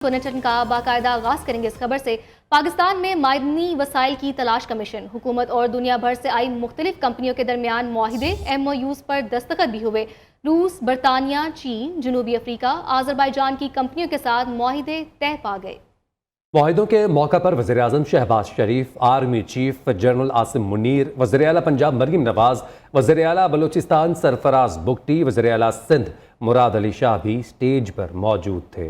Bulletin का बाकायदा आगाज करेंगे इस खबर से। पाकिस्तान में मादनी वसाइल की तलाश कमीशन, हुकूमत और दुनिया भर से आई मुख्तलिफ कंपनियों के दरमियान मुआहिदे MOUs पर दस्तखत भी हुए। रूस, बरतानिया, चीन, जनूबी अफ्रीका, आज़रबाईजान की कंपनियों के साथ मुआहिदे तय पा गए। मुआहिदों के मौका पर वज़ीर-ए-आज़म Shehbaz Sharif, army chief general Asim Munir, वज़ीर-ए-आला पंजाब मरीम नवाज, वज़ीर-ए-आला बलोचिस्तान सरफराज बुगटी, वज़ीर-ए-आला सिंध मुराद अली शाह भी स्टेज पर मौजूद थे।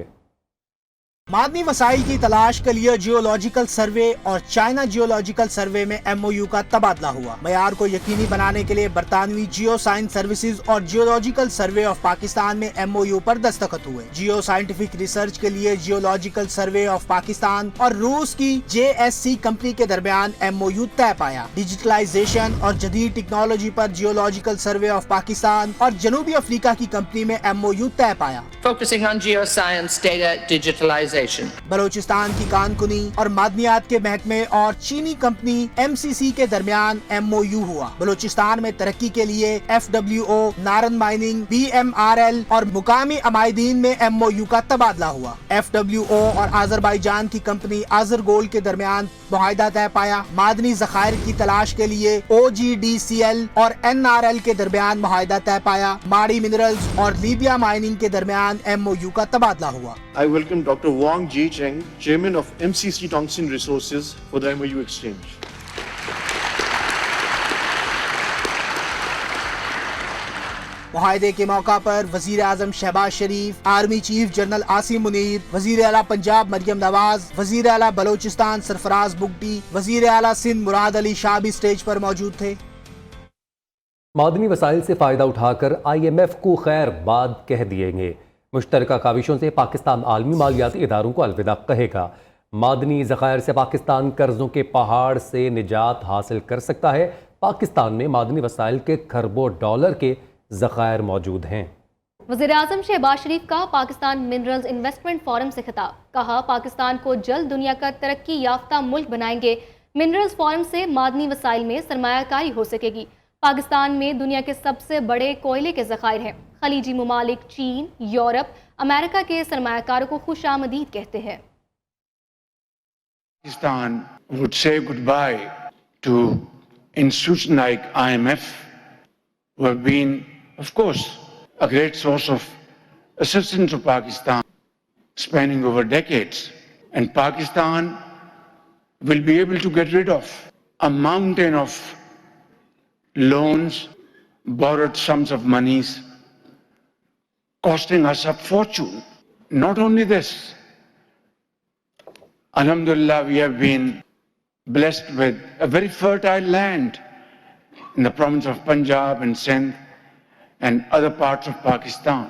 मादनी वसाइल की तलाश के लिए जियोलॉजिकल सर्वे और चाइना जियोलॉजिकल सर्वे में MOU का तबादला हुआ। मयार को यकीनी बनाने के लिए बरतानवी जियो साइंस सर्विसेज और जियोलॉजिकल सर्वे ऑफ पाकिस्तान में MOU पर दस्तखत हुए। जियो साइंटिफिक रिसर्च के लिए जियोलॉजिकल सर्वे ऑफ पाकिस्तान और रूस की JSC कंपनी के दरमियान MOU तय पाया। डिजिटलाइजेशन और जदीद टेक्नोलॉजी पर जियोलॉजिकल सर्वे ऑफ पाकिस्तान और जनूबी अफ्रीका की कंपनी में MOU तय पाया। Focusing on geoscience, data digitalization. Balochistan की कानकुनी और मादनियात के महकमे और चीनी कंपनी MCC के दरमियान MOU हुआ। बलोचिस्तान में तरक्की के लिए FWO, नारन माइनिंग, BMRL और मुकामी अमायदीन में MOU का तबादला हुआ। FWO और आज़रबाईजान की कंपनी आज़र गोल्ड के दरमियान मुआहिदा तय पाया। मादनी ज़खायर की तलाश के लिए OGDCL और NRL के दरमियान मुआहिदा तय पाया। माड़ी मिनरल्स और लीबिया माइनिंग के दरमियान MOU का तबादला हुआ। I welcome Dr. Wang Jicheng, Chairman of MCC Tongsin Resources, for the MOU exchange. मुआहिदे के मौका पर वज़ीर-ए-आज़म Shehbaz Sharif, army chief general Asim Munir, वज़ीर-ए-आला पंजाब मरियम नवाज, वज़ीर-ए-आला बलोचिस्तान सरफराज बुगटी, वज़ीर-ए-आला सिंध मुराद अली शाह भी स्टेज पर मौजूद थे। मादनी वसाइल से फ़ायदा उठाकर IMF को खैर बाद कह दिएंगे। मुश्तरका काविशों से पाकिस्तान आलमी मालियाती इदारों को अलविदा कहेगा। मादनी ज़खायर से पाकिस्तान कर्जों के पहाड़ से निजात हासिल कर सकता है। पाकिस्तान में मादनी वसाइल के खरबों डॉलर के ज़खायर मौजूद हैं। वज़ीर-ए-आज़म शहबाज शरीफ का पाकिस्तान मिनरल्स इन्वेस्टमेंट फोरम से खिताब। कहा, पाकिस्तान को जल्द दुनिया का तरक्की याफ्ता मुल्क बनाएंगे। मिनरल्स फोरम से मादनी वसाइल में सरमायाकारी हो सकेगी। पाकिस्तान में दुनिया के सबसे बड़े कोयले के ज़खायर हैं। खलीजी मुमालिक चीन, यूरोप, अमेरिका के सरमायाकारों को खुशामदीद कहते हैं। Pakistan would say goodbye to institutions like IMF, who have been, of course, a great source of assistance to Pakistan, spanning over decades. And Pakistan will be able to get rid of a mountain of loans, borrowed sums of monies, costing us a fortune. Not only this, Alhamdulillah, we have been blessed with a very fertile land in the province of Punjab and Sindh and other parts of Pakistan.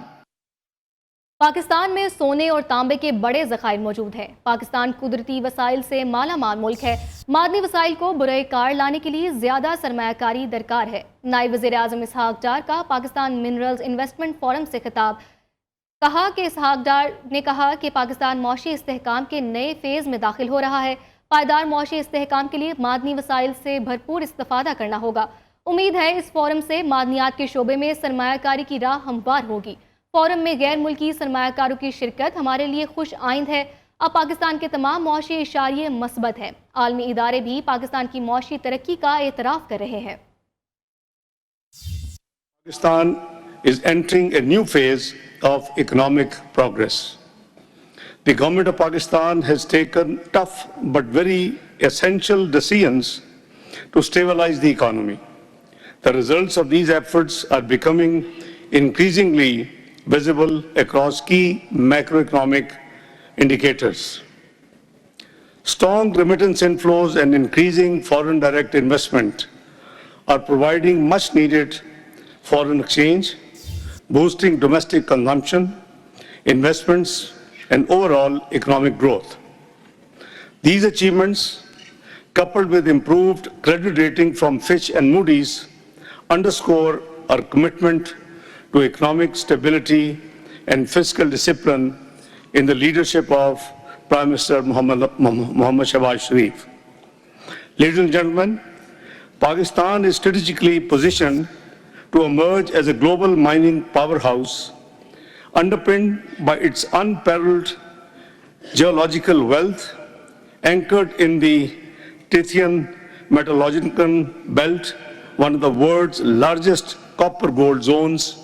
Pakistan में सोने और तांबे के बड़े ज़खायर मौजूद हैं। पाकिस्तान कुदरती वसाइल से माला माल मुल्क है। मादनी वसाइल को बुरे कार लाने के लिए ज़्यादा सरमायाकारी दरकार है। नायब वज़ीर-ए-आज़म इसहाक डार का पाकिस्तान मिनरल्स इन्वेस्टमेंट फोरम से खिताब। कहा कि इसहाक डार ने कहा कि पाकिस्तान मौशी इस्तेहकाम के नए फेज़ में दाखिल हो रहा है। पायदार मौशी इस्तेहकाम के लिए मादनी वसाइल से भरपूर इस्तिफादा करना होगा। उम्मीद है इस फोरम से मादनियात के शोबे में सरमायाकारी की राह हमवार होगी। फोरम में गैर मुल्की सरमायाकारों की शिरकत हमारे लिए खुश आइंद है। अब पाकिस्तान के तमाम मौशी इशारे मस्बत हैं। आलमी इदारे भी पाकिस्तान की मौशी तरक्की का एतराफ़ कर रहे हैं। Pakistan is entering a new phase of economic progress. The government of Pakistan has taken tough but very essential decisions to stabilize the economy. The results of these efforts are becoming increasingly visible across key macroeconomic indicators. Strong remittance inflows and increasing foreign direct investment are providing much needed foreign exchange, boosting domestic consumption, investments, and overall economic growth. These achievements, coupled with improved credit rating from Fitch and Moody's, underscore our commitment to economic stability and fiscal discipline in the leadership of Prime Minister Mohammad Shehbaz Sharif. Ladies and gentlemen, Pakistan is strategically positioned to emerge as a global mining powerhouse underpinned by its unparalleled geological wealth anchored in the Tethyan metallurgical belt, one of the world's largest copper gold zones.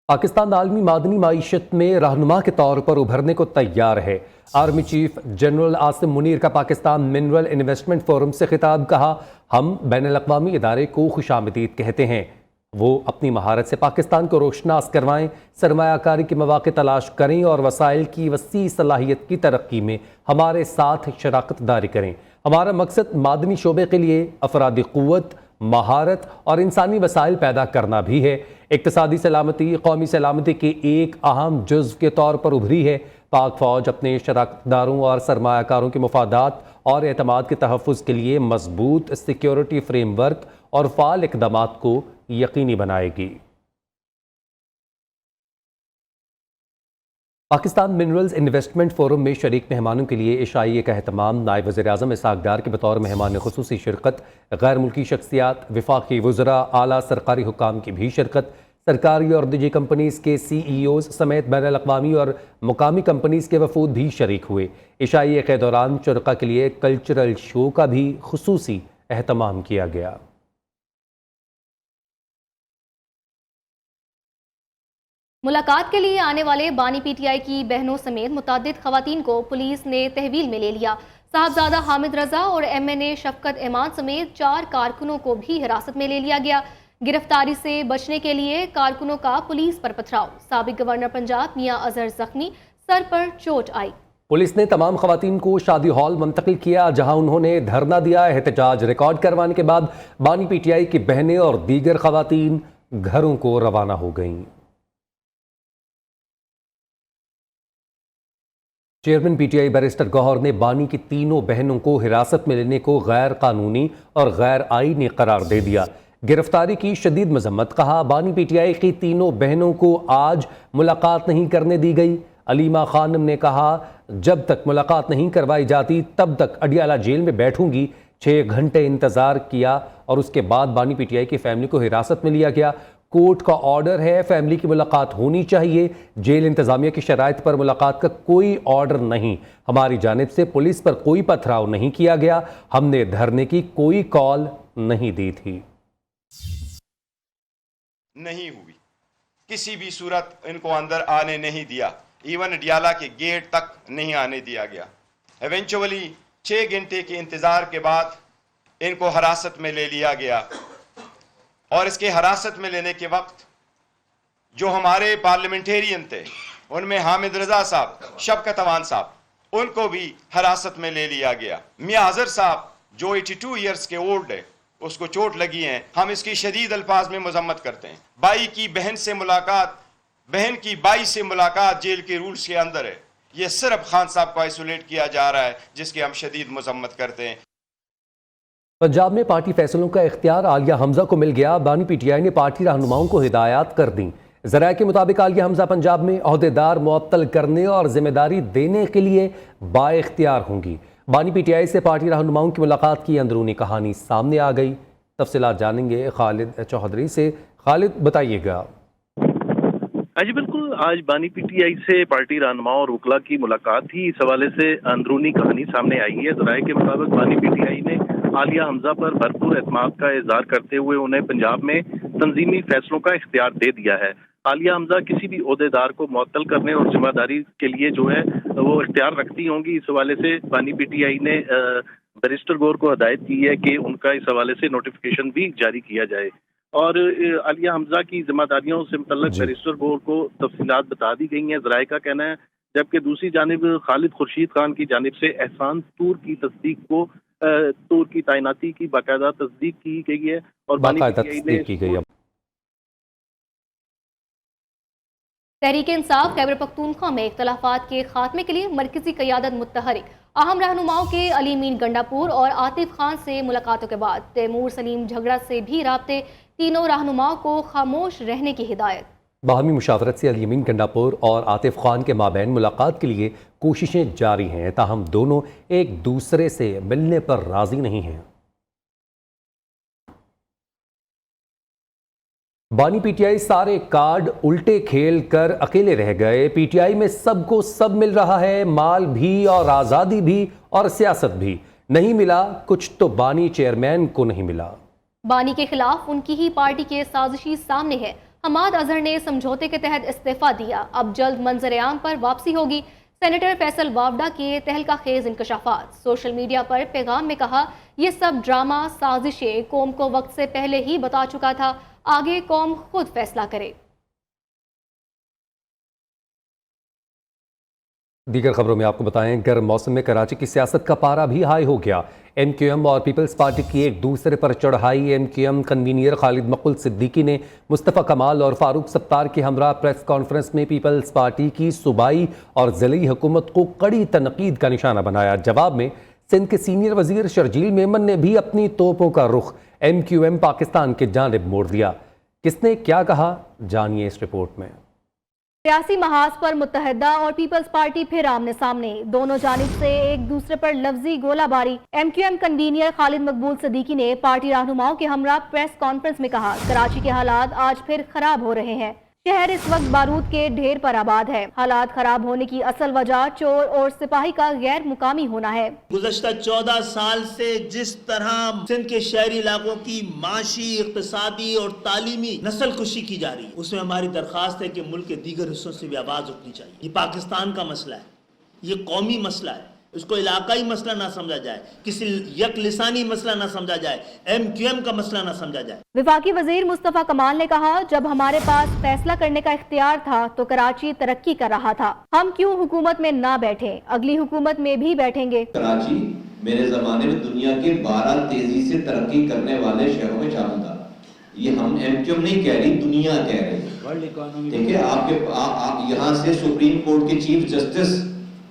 Pakistan आलमी मादनी माईशत में रहनुमा के तौर पर उभरने को तैयार है। Army chief general Asim Munir का पाकिस्तान मिनरल इन्वेस्टमेंट फोरम से खिताब। कहा, हम बैनुल-अक़वामी इदारे को खुशामदीद कहते हैं। वो अपनी महारत से पाकिस्तान को रोशनास करवाएं, सरमायाकारी के मौके तलाश करें और वसाइल की वसी सलाहियत की तरक्की में हमारे साथ शराकत दारी करें। हमारा मकसद मादनी शोबे के लिए अफरादी क़ुव्वत, महारत और इंसानी वसाइल पैदा करना भी है। इक़्तिसादी सलामती कौमी सलामती के एक अहम जुज़्व के तौर पर उभरी है। पाक फ़ौज अपने शराकतदारों और सरमायाकारों के मफादात और एतमाद के तहफ़्फ़ुज़ के लिए मजबूत सिक्योरिटी फ्रेमवर्क और फ़ाल इक़दामात को यकीनी बनाएगी। पाकिस्तान मिनरल्स इन्वेस्टमेंट फोरम में शरीक मेहमानों के लिए इशाइये का एहतमाम। नायब वज़ीर-ए-आज़म इसहाक़ डार के बतौर मेहमान ख़ुसूसी शिरकत। गैर मुल्की शख्सियात, वफाकी वज़रा, आला सरकारी हुकाम की भी शिरकत। सरकारी और निजी कंपनीज़ के CEOs समेत बैनुल-अक़वामी और मुकामी कंपनीज़ के वफूद भी शरीक हुए। इशाइये के दौरान शुरका के लिए कल्चरल शो का भी ख़ुसूसी एहतमाम किया गया। मुलाकात के लिए आने वाले बानी PTI की बहनों समेत मुतअद्दिद ख़वातीन को पुलिस ने तहवील में ले लिया। साहबजादा हामिद रज़ा और MNA शफकत इमान समेत 4 कारकुनों को भी हिरासत में ले लिया गया। गिरफ्तारी से बचने के लिए कारकुनों का पुलिस पर पथराव। साबिक गवर्नर पंजाब मियां अजहर जख्मी, सर पर चोट आई। पुलिस ने तमाम ख़वातीन को शादी हॉल मुंतकिल किया, जहां उन्होंने धरना दिया। एहतजाज रिकॉर्ड करवाने के बाद बानी PTI की बहनें और दीगर ख़वातीन घरों को रवाना हो गईं। चेयरमैन PTI बैरिस्टर गौहर ने बानी की तीनों बहनों को हिरासत में लेने को गैर कानूनी और गैर आईनी करार दे दिया। गिरफ्तारी की शदीद मजम्मत। कहा, बानी PTI की तीनों बहनों को आज मुलाकात नहीं करने दी गई। अलीमा खानम ने कहा, जब तक मुलाकात नहीं करवाई जाती तब तक अडियाला जेल में बैठूंगी। 6 घंटे इंतज़ार किया और उसके बाद बानी PTI की फैमिली को हिरासत में लिया गया। कोर्ट का ऑर्डर है, फैमिली की मुलाकात होनी चाहिए। जेल इंतज़ामिया की शराइत पर मुलाकात का कोई ऑर्डर नहीं। हमारी जानिब से पुलिस पर कोई पथराव नहीं किया गया। हमने धरने की कोई कॉल नहीं दी थी। नहीं हुई, किसी भी सूरत इनको अंदर आने नहीं दिया। इवन डियाला के गेट तक नहीं आने दिया गया। इवेंचुअली 6 घंटे के इंतज़ार के बाद इनको हिरासत में ले लिया गया और इसके हिरासत में लेने के वक्त जो हमारे पार्लियामेंटेरियन थे उनमें हामिद रज़ा साहब, शफकत अमान साहब, उनको भी हिरासत में ले लिया गया। मियां अजहर साहब जो 82 ईयर्स के ओल्ड है, उसको चोट लगी है। हम इसकी शदीद अल्फाज में मजम्मत करते हैं। बाई की बहन से मुलाकात, बहन की बाई से मुलाकात जेल के रूल्स के अंदर है। ये सिर्फ खान साहब को आइसोलेट किया जा रहा है, जिसकी हम शदीद मजम्मत करते हैं। पंजाब में पार्टी फैसलों का इख्तियार आलिया हमजा को मिल गया। बानी PTI ने पार्टी रहनुमाओं को हिदायत कर दी। ज़राए के मुताबिक आलिया हमजा पंजाब में ओहदेदार मुअत्तल करने और जिम्मेदारी देने के लिए बाइख्तियार होंगी। बानी PTI से पार्टी रहनुमाओं की मुलाकात की अंदरूनी कहानी सामने आ गई। तफसीलात जानेंगे खालिद चौधरी से। खालिद, बताइएगा। जी बिल्कुल, आज बानी PTI से पार्टी रहनुमाओं और वकला की मुलाकात थी। इस हवाले से अंदरूनी कहानी सामने आई है। ज़राए के मुताबिक बानी PTI ने आलिया हमजा पर भरपूर एतमाद का इज़हार करते हुए उन्हें पंजाब में तंजीमी फैसलों का इख्तियार दे दिया है। आलिया हमजा किसी भी ओहदेदार को मुअत्तल करने और जिम्मेदारी के लिए जो है वो इख्तियार रखती होंगी। इस हवाले से बानी PTI ने बैरिस्टर गौर को हदायत की है कि उनका इस हवाले से नोटिफिकेशन भी जारी किया जाए और आलिया हमजा की जिम्मेदारियों से मुतल्लिक बैरिस्टर गौर को तफसीलात बता दी गई हैं, ज़राए का कहना है। जबकि दूसरी जानिब खालिद खुर्शीद खान की जानिब से एहसान तूर की तस्दीक को तूर की तैनाती की बाकायदा तस्दीक की गई है और बानी PTI ने की गई है। तहरीक इंसाफ खैबर पख्तूनख्वा में इख्तलाफात के खात्मे के लिए मरकजी क़यादत मुत्तहरिक अहम रहनुमाओं के अली मीन गंडापुर और आतिफ खान से मुलाकातों के बाद तैमूर सलीम झगड़ा से भी राब्ते। तीनों रहनुमाओं को खामोश रहने की हिदायत। बाहमी मुशावरत से अली मीन गंडापुर और आतिफ खान के माबैन मुलाकात के लिए कोशिशें जारी हैं, ताहम दोनों एक दूसरे से मिलने पर राजी नहीं हैं। بانی پی ٹی آئی سارے کارڈ الٹے کھیل کر اکیلے رہ گئے. پی ٹی آئی میں سب کو سب مل رہا ہے, مال بھی اور آزادی بھی اور سیاست بھی. نہیں ملا کچھ تو بانی چیئرمین کو نہیں ملا. بانی کے خلاف ان کی ہی پارٹی کے سازشی سامنے ہے. حماد اظہر نے سمجھوتے کے تحت استعفیٰ دیا, اب جلد منظر عام پر واپسی ہوگی. سینیٹر فیصل وافڈا کے تہلکہ خیز انکشافات. سوشل میڈیا پر پیغام میں کہا, یہ سب ڈرامہ سازشیں قوم کو وقت سے پہلے ہی بتا چکا تھا, آگے قوم خود فیصلہ کرے. دیگر خبروں میں آپ کو بتائیں, گرم موسم میں کراچی کی سیاست کا پارا بھی ہائی ہو گیا. ایم کیو ایم اور پیپلز پارٹی کی ایک دوسرے پر چڑھائی. ایم کیو ایم کنوینئر خالد مقبول صدیقی نے مصطفیٰ کمال اور فاروق ستار کے ہمراہ پریس کانفرنس میں پیپلز پارٹی کی صوبائی اور ضلعی حکومت کو کڑی تنقید کا نشانہ بنایا. جواب میں سندھ کے سینئر وزیر شرجیل میمن نے بھی اپنی توپوں کا رخ ایم کیو ایم پاکستان کی جانب موڑ دیا. کس نے کیا کہا, جانیے اس رپورٹ میں. سیاسی محاذ پر متحدہ اور پیپلز پارٹی پھر آمنے سامنے, دونوں جانب سے ایک دوسرے پر لفظی گولہ باری. ایم کیو ایم کنوینئر خالد مقبول صدیقی نے پارٹی رہنماؤں کے ہمراہ پریس کانفرنس میں کہا, کراچی کے حالات آج پھر خراب ہو رہے ہیں. شہر اس وقت بارود کے ڈھیر پر آباد ہے. حالات خراب ہونے کی اصل وجہ چور اور سپاہی کا غیر مقامی ہونا ہے. گزشتہ 14 سال سے جس طرح سندھ کے شہری علاقوں کی معاشی, اقتصادی اور تعلیمی نسل کشی کی جا رہی ہے, اس میں ہماری درخواست ہے کہ ملک کے دیگر حصوں سے بھی آواز اٹھنی چاہیے. یہ پاکستان کا مسئلہ ہے, یہ قومی مسئلہ ہے, اس کو علاقائی مسئلہ نہ سمجھا جائے, کسی یک لسانی مسئلہ نہ سمجھا جائے, ایم کیو ایم کا مسئلہ نہ سمجھا جائے. وفاقی وزیر مصطفیٰ کمال نے کہا, جب ہمارے پاس فیصلہ کرنے کا اختیار تھا تو کراچی ترقی کر رہا تھا. ہم کیوں حکومت میں نہ بیٹھیں, اگلی حکومت میں بھی بیٹھیں گے. کراچی میرے زمانے میں دنیا کے 12 تیزی سے ترقی کرنے والے شہروں میں شامل تھا. یہ ہم ایم کیو ایم نہیں کہہ رہی, دنیا کہہ رہی. دیکھیں آپ یہاں سے سپریم کورٹ کے چیف جسٹس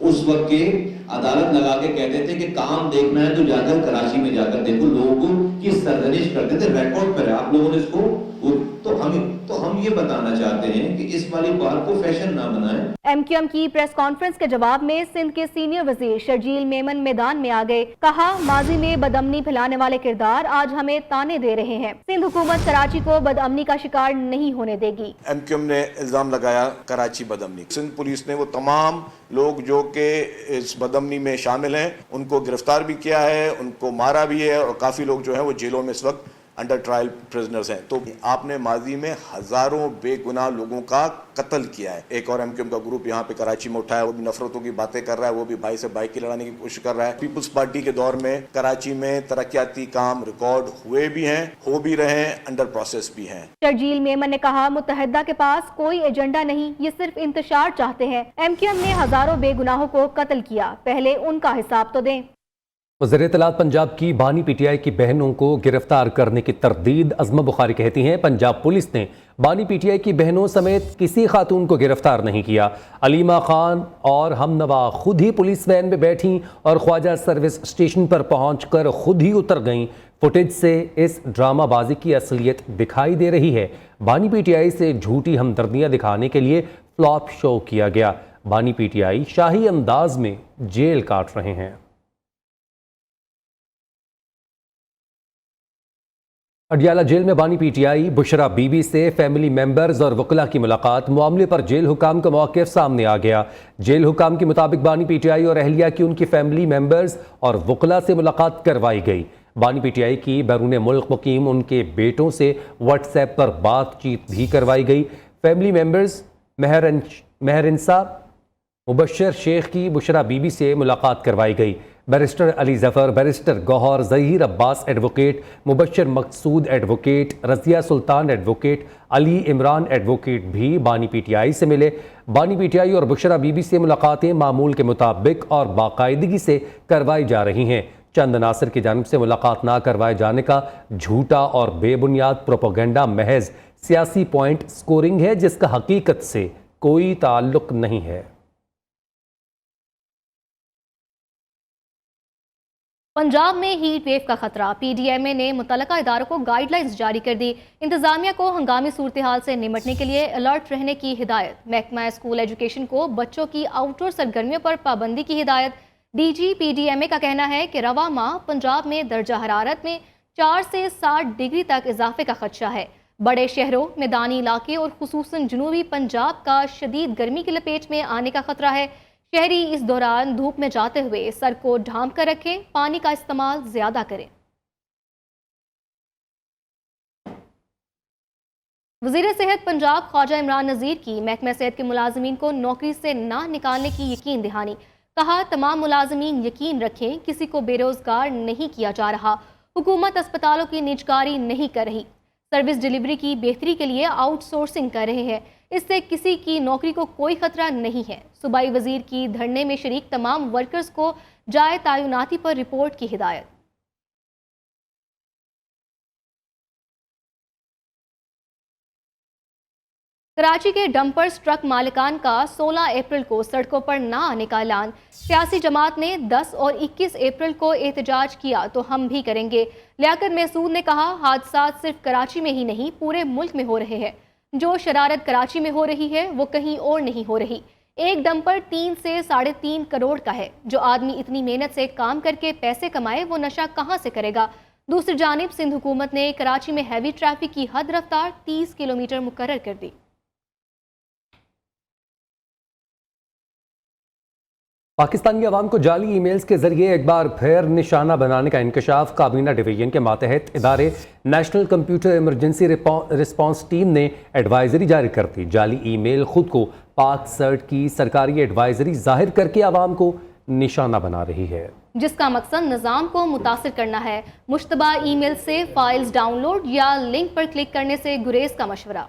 اس وقت کے عدالت لگا کے کہتے تھے کہ کام دیکھنا ہے تو جا کر کراچی میں جا کر دیکھو. لوگوں کی سرزنش کرتے تھے, ریکارڈ پر ہے, آپ لوگوں نے اس کو. تو ہم یہ بتانا چاہتے ہیں کہ اس والی بات کو فیشن نہ بنائیں. ایم کیو ایم کی پریس کانفرنس کے جواب میں سندھ کے سینئر وزیر شرجیل میمن میدان میں آ گئے. کہا, ماضی میں بدامنی پھیلانے والے کردار آج ہمیں تانے دے رہے ہیں. سندھ حکومت کراچی کو بدامنی کا شکار نہیں ہونے دے گی. ایم کیو ایم نے الزام لگایا کراچی بدامنی. سندھ پولیس نے وہ تمام لوگ جو کہ اس بدامنی میں شامل ہیں ان کو گرفتار بھی کیا ہے, ان کو مارا بھی ہے, اور کافی لوگ جو ہیں وہ جیلوں میں اس وقت انڈر ٹرائل پرزنرز ہیں. تو آپ نے ماضی میں ہزاروں بے گناہ لوگوں کا قتل کیا ہے. ایک اور ایم کیو ایم کا گروپ یہاں پہ کراچی میں اٹھا ہے, وہ بھی نفرتوں کی باتیں کر رہا ہے, وہ بھی بھائی سے بھائی کی لڑانے کی کوشش کر رہا ہے. پیپلز پارٹی کے دور میں کراچی میں ترقیاتی کام ریکارڈ ہوئے بھی ہیں, ہو بھی رہے ہیں, انڈر پروسیس بھی ہیں. شرجیل میمن نے کہا, متحدہ کے پاس کوئی ایجنڈا نہیں, یہ صرف انتشار چاہتے ہیں. ایم کیو ایم نے ہزاروں بے گناہوں کو قتل کیا, پہلے ان کا حساب تو دیں. وزیر اطلاعات پنجاب کی بانی پی ٹی آئی کی بہنوں کو گرفتار کرنے کی تردید. عظمہ بخاری کہتی ہیں, پنجاب پولیس نے بانی پی ٹی آئی کی بہنوں سمیت کسی خاتون کو گرفتار نہیں کیا. علیمہ خان اور ہم نوا خود ہی پولیس وین میں بیٹھیں اور خواجہ سروس اسٹیشن پر پہنچ کر خود ہی اتر گئیں. فوٹیج سے اس ڈرامہ بازی کی اصلیت دکھائی دے رہی ہے. بانی پی ٹی آئی سے جھوٹی ہمدردیاں دکھانے کے لیے فلاپ شو کیا گیا. بانی پی ٹی آئی شاہی انداز میں جیل کاٹ رہے ہیں. اڈیالہ جیل میں بانی پی T I Bushra Bibi سے فیملی ممبرز اور وکلاء کی ملاقات. معاملے پر جیل حکام کا موقف سامنے آ گیا. جیل حکام کے مطابق بانی پی ٹی آئی اور اہلیہ کی ان کی فیملی ممبرز اور وکلاء سے ملاقات کروائی گئی. بانی پی ٹی آئی کی بیرون ملک مقیم ان کے بیٹوں سے واٹس ایپ پر بات چیت بھی کروائی گئی. فیملی ممبرز مہرنسا مبشر شیخ کی بشرا بی بی سے ملاقات کروائی گئی. بیرسٹر علی ظفر, بیرسٹر گوہر, ظہیر عباس ایڈوکیٹ, مبشر مقصود ایڈوکیٹ, رضیہ سلطان ایڈوکیٹ, علی عمران ایڈوکیٹ بھی بانی پی ٹی آئی سے ملے. بانی پی ٹی آئی اور بشرا بی بی سے ملاقاتیں معمول کے مطابق اور باقاعدگی سے کروائی جا رہی ہیں. چند عناصر کی جانب سے ملاقات نہ کروائے جانے کا جھوٹا اور بے بنیاد پروپیگنڈا محض سیاسی پوائنٹ سکورنگ ہے جس کا حقیقت سے کوئی تعلق نہیں ہے. پنجاب میں ہیٹ ویو کا خطرہ. پی ڈی ایم اے نے متعلقہ اداروں کو گائیڈ لائنز جاری کر دی. انتظامیہ کو ہنگامی صورتحال سے نمٹنے کے لیے الرٹ رہنے کی ہدایت. محکمہ اسکول ایجوکیشن کو بچوں کی آؤٹ ڈور سرگرمیوں پر پابندی کی ہدایت. D G P D M A کا کہنا ہے کہ رواں ماہ پنجاب میں درجہ حرارت میں 4 سے 60 ڈگری تک اضافے کا خدشہ ہے. बड़े शहरों, मैदानी इलाके और खुसूसन जनूबी पंजाब का शदीद गर्मी की लपेट में आने का खतरा है। शहरी इस दौरान धूप में जाते हुए सर को ढांप कर रखें, पानी का इस्तेमाल ज्यादा करें। वज़ीर सेहत पंजाब ख्वाजा इमरान नज़ीर की महकमा सेहत के मुलाजमीन को नौकरी से ना निकालने की यकीन दहानी। कहा, तमाम मुलाजमीन यकीन रखें, किसी को बेरोजगार नहीं किया जा रहा। हुकूमत अस्पतालों की निजकारी नहीं कर रही, सर्विस डिलीवरी की बेहतरी के लिए आउटसोर्सिंग कर रहे हैं। इससे किसी की नौकरी को कोई खतरा नहीं है। सूबाई वजीर की धरने में शरीक तमाम वर्कर्स को जाए तैनाती पर रिपोर्ट की हिदायत। कराची के डंपर्स ट्रक मालिकान का 16 अप्रैल को सड़कों पर ना आने का ऐलान। सियासी जमात ने 10 और 21 अप्रैल को एहतजाज किया तो हम भी करेंगे। लियाकत महसूद ने कहा, हादसात सिर्फ कराची में ही नहीं पूरे मुल्क में हो रहे हैं। जो शरारत कराची में हो रही है वो कहीं और नहीं हो रही। एक डंपर 3 से 3.5 करोड़ का है। जो आदमी इतनी मेहनत से काम करके पैसे कमाए वो नशा कहाँ से करेगा। दूसरी जानिब सिंध हुकूमत ने कराची में हैवी ट्रैफिक की हद रफ्तार 30 किलोमीटर मुकर्रर कर दी। पाकिस्तानी अवाम को जाली ईमेल्स के जरिए एक बार फिर निशाना बनाने का इंकशाफ काबीना डिवीजन के मातहत इदारे national computer emergency response team ने एडवाइजरी जारी कर दी। जाली ईमेल खुद को पाक सर्ट की सरकारी एडवाइजरी जाहिर करके अवाम को निशाना बना रही है, जिसका मकसद निज़ाम को मुतासिर करना है। मुश्तबा ईमेल से फाइल्स डाउनलोड या लिंक पर क्लिक करने से गुरेज का मशवरा।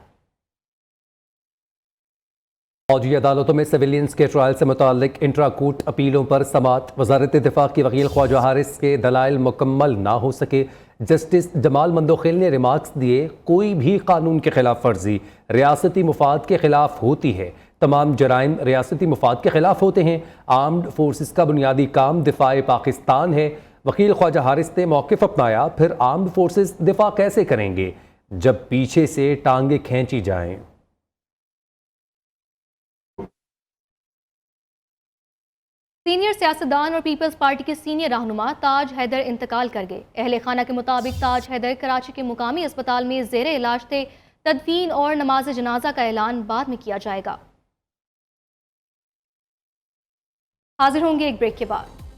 फौजी अदालतों में सिविलियंस के ट्रायल से मुताल्लिक इंट्रा कोर्ट अपीलों पर समाअत। वज़ारत दिफा की वकील ख्वाजा हारिस के दलाइल मुकम्मल ना हो सके। जस्टिस जमाल मंदोखिल ने रिमार्क्स दिए, कोई भी कानून के खिलाफ वर्जी रियासती मुफाद के खिलाफ होती है। तमाम जराइम रियासती मुफाद के खिलाफ होते हैं। आर्म्ड फोर्सेस का बुनियादी काम दिफाए पाकिस्तान है। वकील ख्वाजा हारिस ने मौक़िफ़ अपनाया, फिर आर्म्ड फोर्सेस दिफा कैसे करेंगे जब पीछे से टांगे खींची जाएं। सीनियर सियासतदान और पीपल्स पार्टी के सीनियर रहनुमा ताज हैदर इंतकाल कर गए। अहले खाना के मुताबिक ताज हैदर कराची के मुकामी अस्पताल में ज़ेरे इलाज थे। तदफीन और नमाज जनाजा का ऐलान बाद में किया जाएगा। हाजिर होंगे एक ब्रेक के बाद।